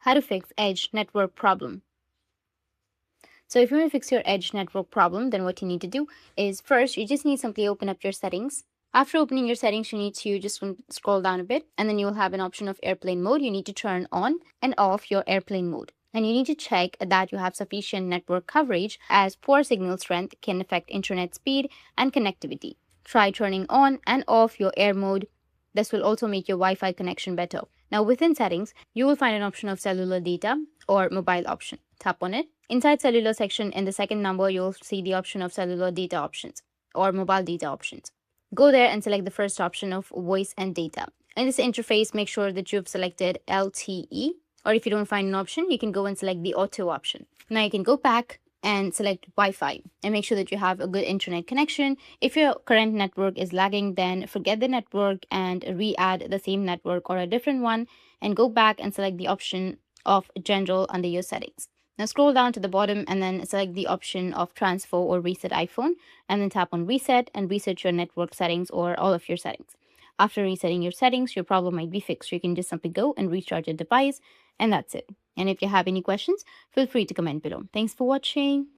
How to fix edge network problem. So if you want to fix your edge network problem, then what you need to do is first, you just need to simply open up your settings. After opening your settings, you need to just scroll down a bit, and then you will have an option of airplane mode. You need to turn on and off your airplane mode. And you need to check that you have sufficient network coverage, as poor signal strength can affect internet speed and connectivity. Try turning on and off your air mode. This will also make your Wi-Fi connection better. Now within settings, you will find an option of cellular data or mobile option. Tap on it. Inside cellular section, in the second number, you'll see the option of cellular data options or mobile data options. Go there and select the first option of voice and data. In this interface, make sure that you've selected LTE, or if you don't find an option, you can go and select the auto option. Now you can go back and select Wi-Fi and make sure that you have a good internet connection. If your current network is lagging, then forget the network and re-add the same network or a different one, and go back and select the option of general under your settings. Now scroll down to the bottom and then select the option of transfer or reset iPhone, and then tap on reset and reset your network settings or all of your settings. After resetting your settings, your problem might be fixed. You can just simply go and restart your device, and that's it. And if you have any questions, feel free to comment below. Thanks for watching.